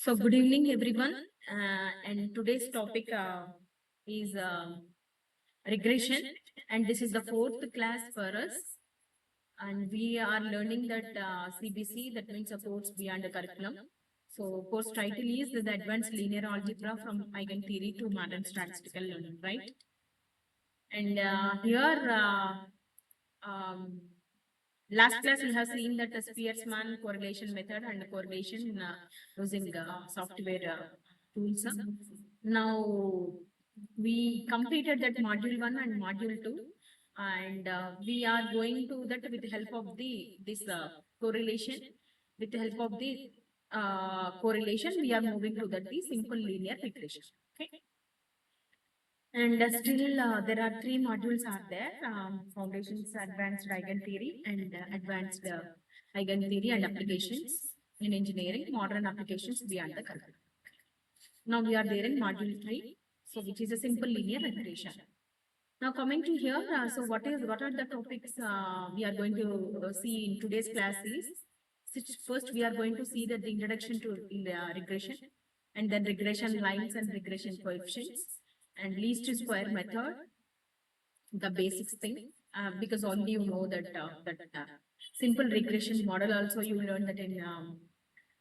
So, good evening, everyone. And today's topic is regression, and this is the fourth class for us. And we are learning that CBC, that means a course beyond the curriculum. So, course title is the Advanced Linear Algebra from Eigentheory to Modern Statistical Learning, right? And here, um, last class we have seen that the Spearman correlation method and correlation using software tools. Now we completed that module 1 and module 2, and we are going to that with the help of the this correlation. With the help of the correlation, we are moving to that the simple linear regression. Okay. And still, there are three modules are there: foundations, advanced eigentheory, and advanced eigentheory and applications in engineering, modern applications beyond the curriculum. Now we are there in module 3, so which is a simple linear regression. Now coming to here, so what are the topics we are going to see in today's class is, first we are going to see that the introduction to regression, and then regression lines and regression coefficients, and least square method, the basics thing, because only you know that simple regression model also you learn that in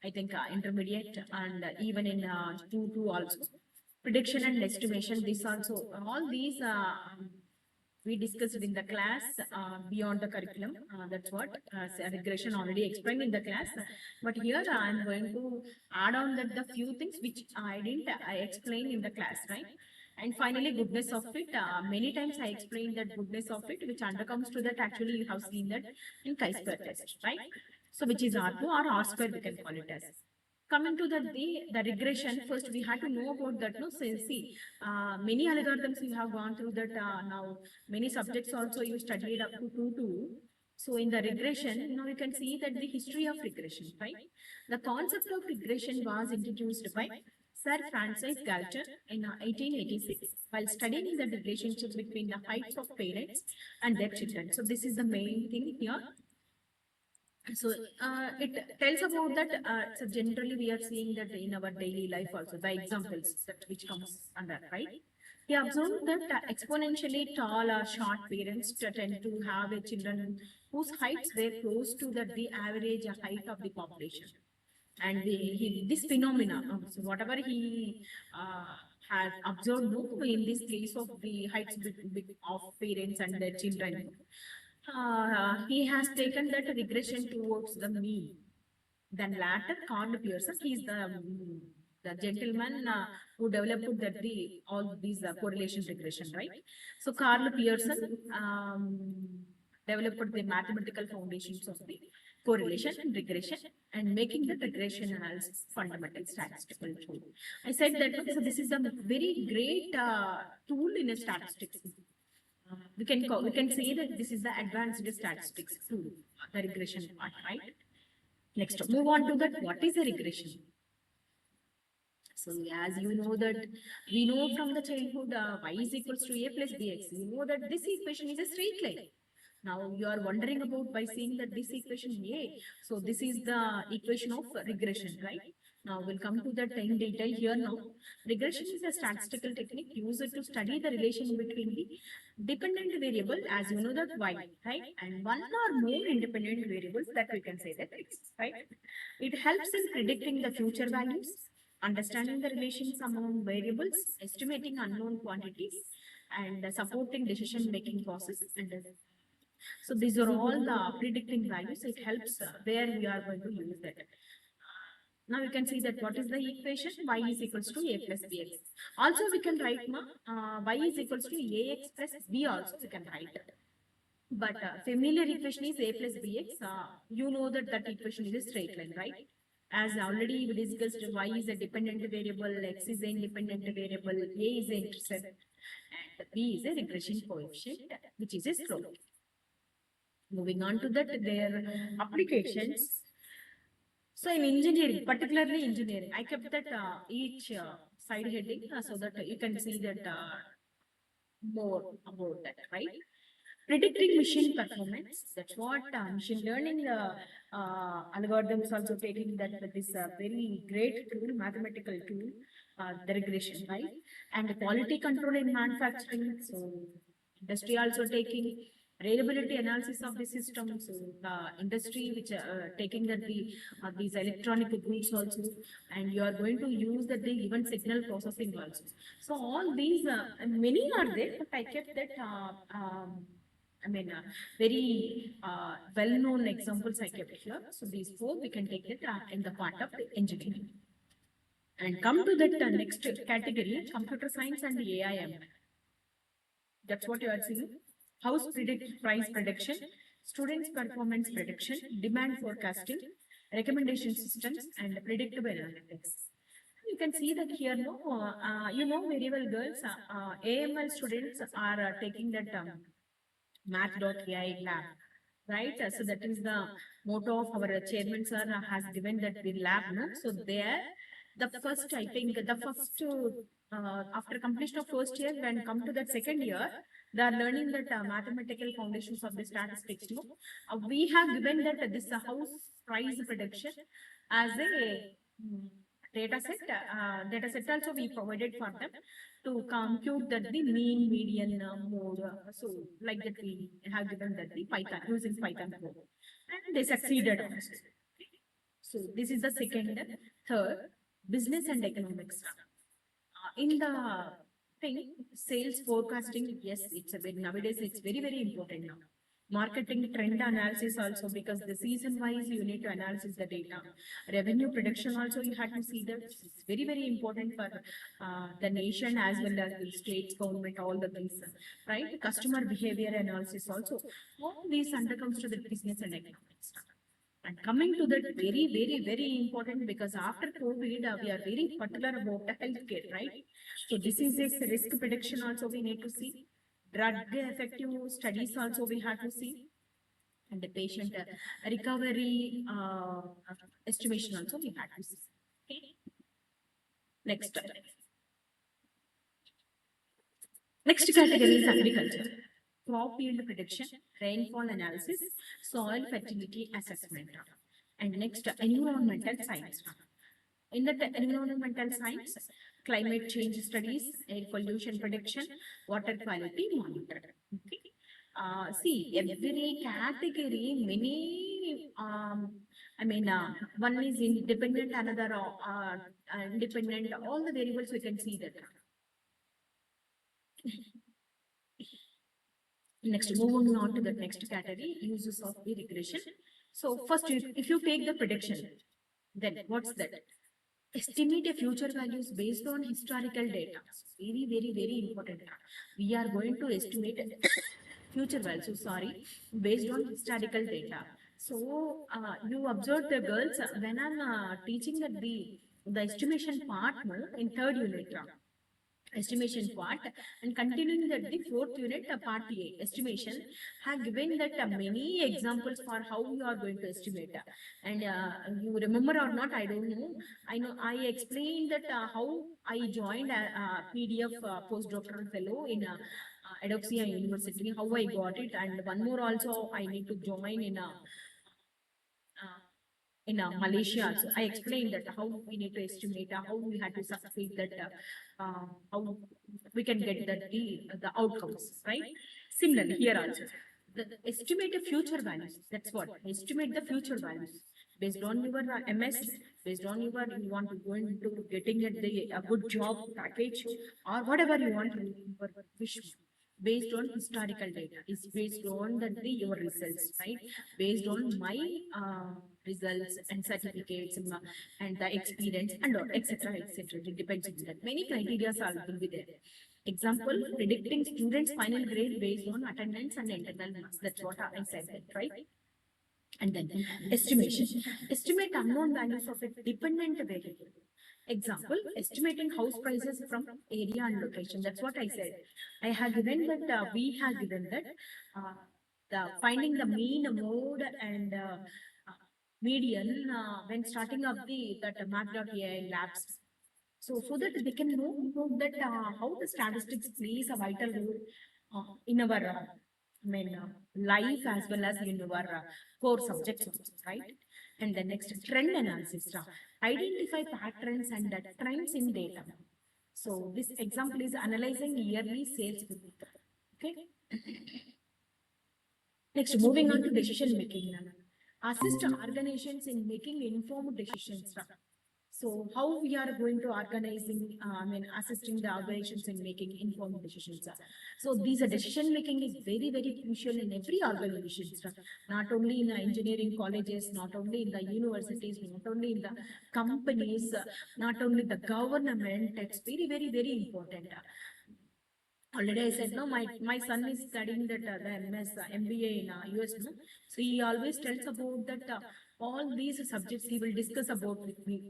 I think intermediate, and even in 2 also. Prediction and estimation, this also, all these we discussed in the class beyond the curriculum. That's what regression already explained in the class. But here I'm going to add on that the few things which I explained in the class, right? And finally, goodness of it. Many times I explained that goodness of it, which undercomes to that. Actually, you have seen that in chi-square test, right? So, which is R2 or R square, we can call it as. Coming to the regression, first we had to know about that. No, so see, many algorithms you have gone through that. Now many subjects also you studied up to 2 2. So in the regression, now you can see that the history of regression, right? The concept of regression was introduced by Sir Francis Galton in 1886 while studying the relationship between the heights of parents and their children. So this is the main thing here. So it tells about that. So generally, we are seeing that in our daily life also. The examples that which comes under, right? He observed that exponentially tall or short parents tend to have a children whose heights were close to the average height of the population. And this phenomena, so whatever he had observed, no, in this case of the heights of parents and their children, he has taken that regression towards the mean. Then later, Carl Pearson, he is the gentleman who developed the all these correlation regression, right? So Carl Pearson developed the mathematical foundations of the correlation and regression, and making the regression analysis fundamental statistical tool. I said that, so this is a very great tool in a statistics. We can say that this is the advanced statistics tool, the regression part, right? Next, move on to that. What is a regression? So, as you know that we know from the childhood, y is equals to a plus bx. You know that this equation is a straight line. Now you are wondering about by seeing that this equation a. So this is the equation of regression, right? Now we'll come to that in detail here now. Regression is a statistical technique used to study the relation between the dependent variable, as you know that y, right? And one or more independent variables that we can say that x, right? It helps in predicting the future values, understanding the relations among variables, estimating unknown quantities, and supporting decision making process. And so these are all the predicting values. It helps where we are going to use that. Now you can see that what is the equation? Y is equals to a plus bx. Also we can write y is equals to ax plus b also we can write. But familiar equation is a plus bx. You know that that equation is a straight line, right? As already we discussed, y is a dependent variable, x is an independent variable, a is an intercept, and b is a regression coefficient, which is a slope. Moving on to that, their applications. So in engineering, particularly engineering, I kept that each side heading so that you can see that more about that, right? predicting machine performance. That's what machine learning algorithms also taking that with this very great tool, mathematical tool, the regression, right? And the quality control in manufacturing. So industry also taking reliability analysis of the system. So the industry which taking that these electronic goods also, and you are going to use that the even signal processing also. So all these many are there, but I kept that. I mean, very well-known examples I kept here. So these four we can take it in the part of the engineering. And come to that next category, computer science and AI/ML. That's what you are seeing. House predict price prediction, students performance prediction, demand forecasting, recommendation systems, and predictive analytics. You can see that here, no, you know very well, girls. AML students are taking that math.ai lab, right? So that is the motto of our chairman sir has given that the lab, no? So there, the first, I think, the first, after completion of first year, when come to that second year, they are learning that mathematical foundations of the statistics, no? We have given that this house price prediction as a data set. Data set also we provided for them to compute that the mean, median, mode. So like that we have given that the Python, using Python code, and they succeeded also. So this is the second. Third, business and economics. In the thing, sales forecasting, yes, it's a bit nowadays. It's very important now. Marketing trend analysis also, because the season wise you need to analyze the data. Revenue prediction also you have to see that. It's very important for the nation as well as the states, government, all the things, right? Customer behavior analysis also. All these undercomes to the business and economics. And coming to that, very important, because after COVID, we are very particular about the healthcare, right? So diseases, risk prediction also we need to see. Drug effective studies also we have to see. And the patient recovery estimation also we have to see. Okay. Next. Next category is agriculture. Crop yield prediction, rainfall analysis, soil fertility assessment. And next, environmental science. In the environmental science, climate change studies, air pollution prediction, water quality monitoring. Okay. See, every category, many, one is independent, another independent, all the variables we can see that. Next, moving on to the next category, uses of the regression. So first, if you take the prediction, then what's that? Estimate a future values based on historical data. Very important. We are going to estimate future values, sorry, based on historical data. So you observe the girls when I'm teaching that the estimation part, no, in third unit. Estimation part, and continuing that the fourth unit, part A, estimation, have given that many examples for how you are going to estimate. And you remember or not, I don't know. I know I explained that how I joined a PDF postdoctoral fellow in Edopsia University, how I got it, and one more also I need to join in Malaysia also. I explained that how we need to estimate, how we had to succeed that, how we can get that the outcomes, right? Similarly, here also, estimate the future values. That's what, estimate the future values. Based on your MS, based on your, you want to go into getting at a good job package, or whatever you want to, your wish, based on historical data, is based on your results, right? Based on my results and certificates and the experience and etc. It depends on that. Many criteria will be there. Example, predicting students' final grade based on attendance and internal marks. That's what I said, right? And then estimation. Estimate unknown values of a dependent variable. Example, estimating house prices from area and location. That's what I said. I have given that, we have given that the finding the mean, mode, and median when starting up that math.ai labs. So that they can know that how the statistics plays a vital role in our life as well as in your core subjects also, right? And the next trend analysis, identify patterns and trends in data. So this example is analyzing yearly sales growth. Okay. Next, moving on to decision making. Assist organizations in making informed decisions. So how we are going to organizing, assisting the organizations in making informed decisions. So these decision making is very, very crucial in every organization, not only in the engineering colleges, not only in the universities, not only in the companies, not only the government. It's very, very, very important. Already I said, no, my son is studying that the MS, MBA in US. No? So he always tells about that all these subjects he will discuss about with me.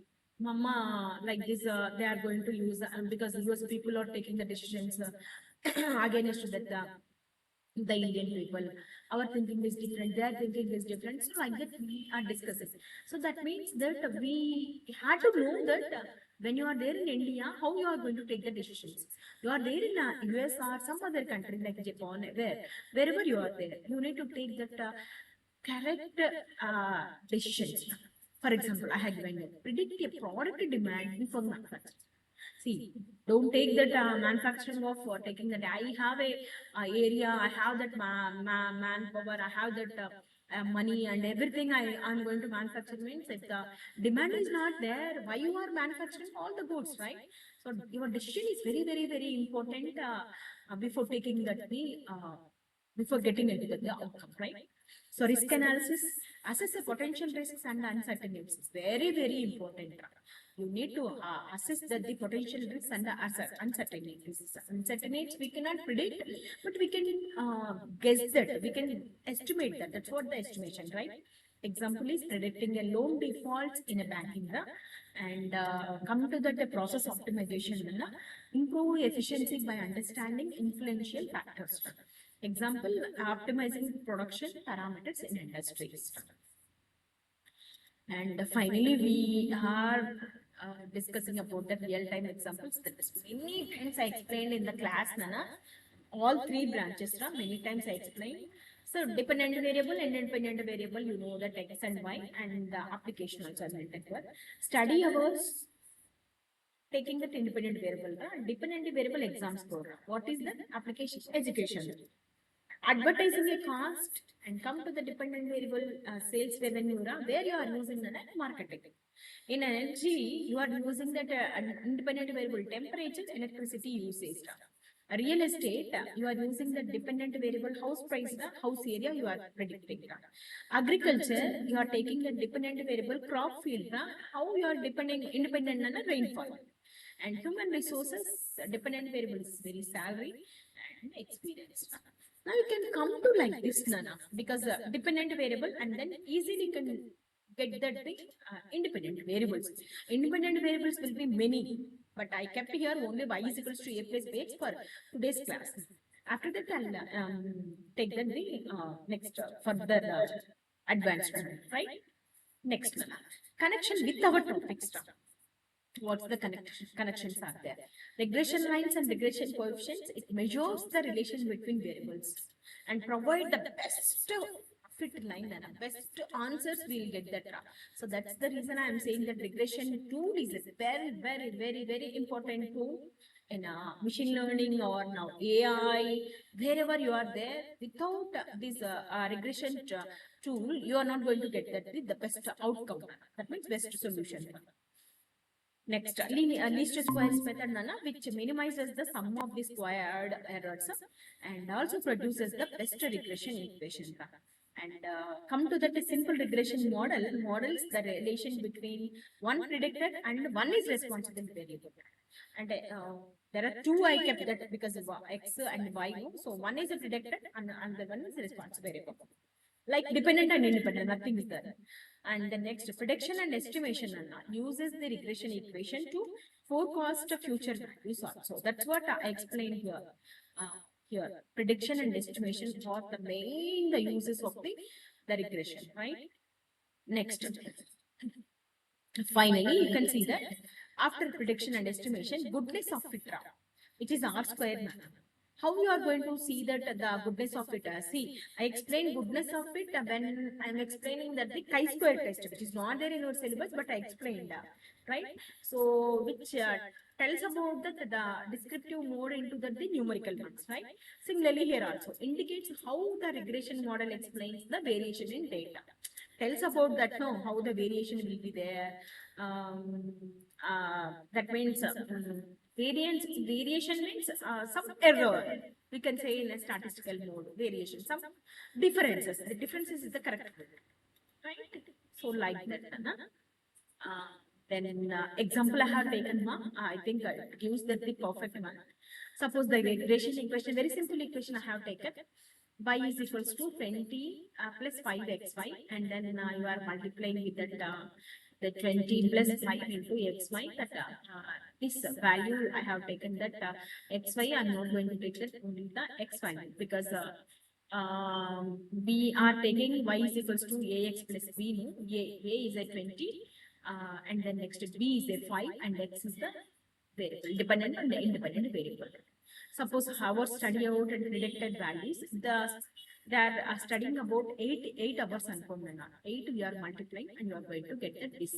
Mama, like this, they are going to use, because US people are taking the decisions against that. The Indian people, our thinking is different, their thinking is different. So like that we are discussing. So that means that we had to know that when you are there in India, how you are going to take the decisions. You are there in US or some other country like Japan, wherever you are there, you need to take that correct decisions. For example, I had given it, predict a product demand before manufacturing. See, don't take that manufacturing of taking that. I have a area, I have that manpower, I have that money and everything. I'm going to manufacture means if the demand is not there, why you are manufacturing all the goods, right? So your decision is very, very, very important before taking that before getting into the outcome, right? So risk analysis, assess the potential risks and uncertainties. It's very, very important. You need to assess the potential risks and the uncertainties. Uncertainties we cannot predict, but we can guess that. We can estimate that. That's what the estimation, right? Example is predicting a loan default in a banking, and come to that the process optimization, improve efficiency by understanding influential factors. Example, optimizing production parameters in industries. And finally, we are discussing about the real-time examples. That is many times I explained in the class, Nana. All three branches, many times I explained. So dependent variable and independent variable, you know that X and Y, and the application also I mentioned. Study hours, taking that independent variable, dependent variable exam score. What is the application? Education. Advertising a cost and come to the dependent variable sales revenue, where you are using the marketing. In energy, you are using that independent variable temperature, electricity usage. Real estate, you are using the dependent variable house price, house area you are predicting. Agriculture, you are taking the dependent variable crop field, how you are depending independent on the rainfall. And human resources, dependent variable is very salary and experience. Now you can come to like this, Nana, because dependent variable and then easily you can get that the independent variables. Independent variables will be many, but I kept here only y is equals to a plus bx for today's class. After that, I'll take then the next further advancement, right? Next, Nana. Connection with our topic stuff. What's the connections are there? Regression lines and regression coefficients, it measures the relation between variables and provide the best fit line and best answers we'll get that. So that's the reason I am saying that regression tool is a very, very, very, very important tool in machine learning or now AI, wherever you are there. Without this regression tool, you are not going to get that the best outcome. That means best solution. Next, least squares method, Nana, which minimizes the sum of the squared errors and also produces the best regression equation. And come to that simple regression models the relation between one predicted and one is responsible variable. And there are two I kept that because of X and Y. So one is a predicted and the one is a responsible variable. Like dependent and independent, nothing is there. And the next, prediction and estimation uses the regression equation to forecast future values also. That's what I explained here. Here, prediction and estimation are the main uses of the regression, right? Next, finally, you can see that after prediction and estimation, goodness of fit, it is R square. how you are going to see that the goodness of it? See, I explain goodness of it when I'm explaining that the chi-square test, which is not there in our syllabus, but I explained, right? So, which tells about that the descriptive mode into the numerical ones, right? Similarly, here also indicates how the regression model explains the variation in data. Tells about that, no, how the variation will be there. Um, that means variation means some error. We can say in a statistical mode, variation, some differences. The differences is the correct word, right? So like that, na? Then example I have taken, ma, I think it gives that the perfect one. Suppose the regression equation, very simple equation I have taken. Y is equals to 20 plus 5xy, and then you are multiplying with that the 20 plus 5 into xy. That this value I have taken that xy. I'm not going to take that only the xy because we are taking y is equals to ax plus b. No, a is a 20, and then next b is a 5, and x is the variable, dependent on the independent variable. Suppose our study out and predicted values, they are studying about 8 hours అనుకున్నాను. 8 we are multiplying and you are going to get this.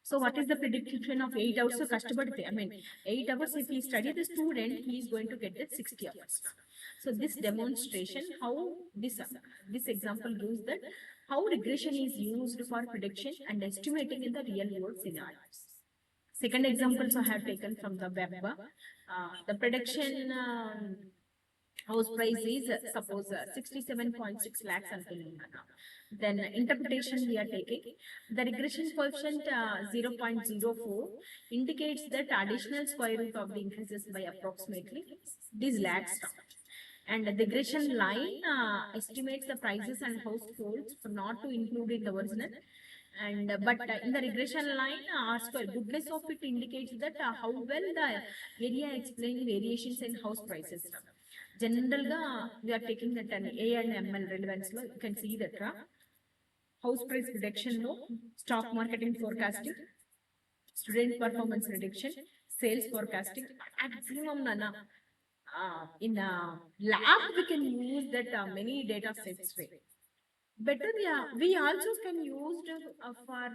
So what is the prediction of 8 hours? So కష్టపడితే, I mean 8 hours if he study the student, he is going to get that 60 hours. So this demonstration, how this example gives that how regression is used for prediction and estimating in the real world scenarios. Second examples I have taken from the web. The prediction house price is suppose 67.6 lakhs అనుకున్నాను. Then interpretation we are taking. The regression coefficient 0.04 indicates that additional square root of the increases by approximately these lakhs. And the regression line estimates the prices and households for not to include in the original. And but in the regression line, R square goodness of it indicates that how well the area explains variations in house prices. Generally, we are taking that an A and ML relevance. You can see that house price prediction, no, stock marketing forecasting, student performance prediction, sales forecasting, maximum nana. In lab, we can use that many data sets. Better, yeah, we also can use for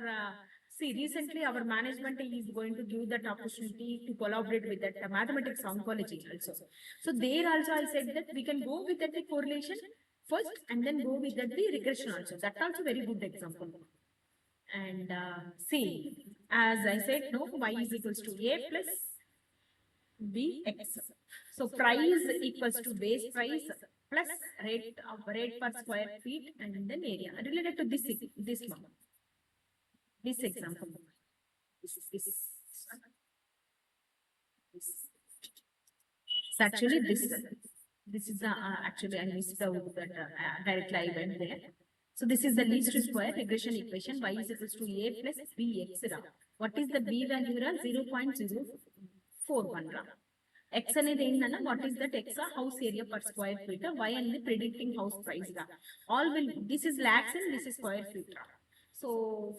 see recently our management is going to give that opportunity to collaborate with that mathematics oncology also. So there also I said that we can go with that the correlation first and then go with that the regression also. That also very good example. And see, as I said, no, y is equals to a plus bx. So price equals to base price plus rate per square feet and then area related to this one, this example, this. So actually this is the actually I missed out that directly I went there. So this is the least square regression equation. Y is equals to a plus bx. What is the b value? 0.041. X అనేది ఏంటన్నా, what is that x house area per square feet, y అనేది predicting house price గా. All will, this is lakhs and this is square feet. So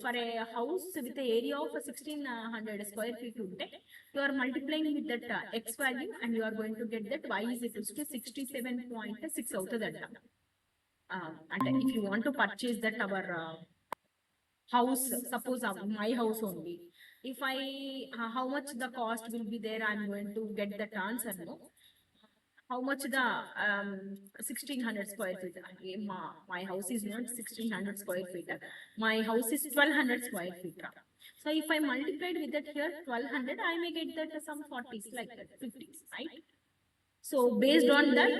for a house with the area of 1600 square feet unte, you are multiplying with that x value and you are going to get that y is equals to 67.6 అవుతుందంట. And if you want to purchase that our house, suppose my house only, if I how much the cost will be there, I'm going to get that answer, no, how much the 1600 square feet. My house is not 1600 square feet, my house is 1200 square feet. So if I multiplied with that here 1200, I may get that some 40s like that, 50s, right? So based on that,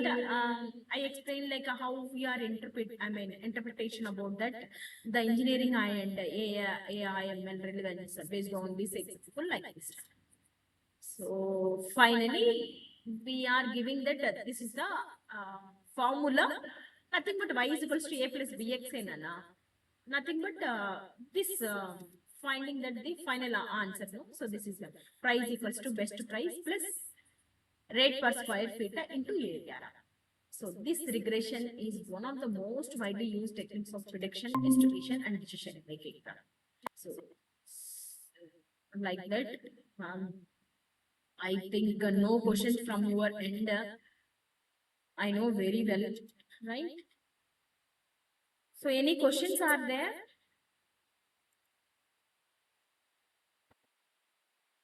I explained like how we are interpretation about that, the engineering and AIML relevance based on this example like this. So finally, we are giving that this is the formula, nothing but y is equals to a plus bx enana, nothing but this finding that the final answer, no? So this is the price equals to best price plus rate per square feet into area. So this regression is one of the most widely used techniques of prediction, estimation, and decision making. So like that, I think no questions from your end. I know very well, right? So any questions are there?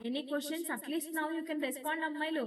Any questions? At least now you can respond, Ammailo.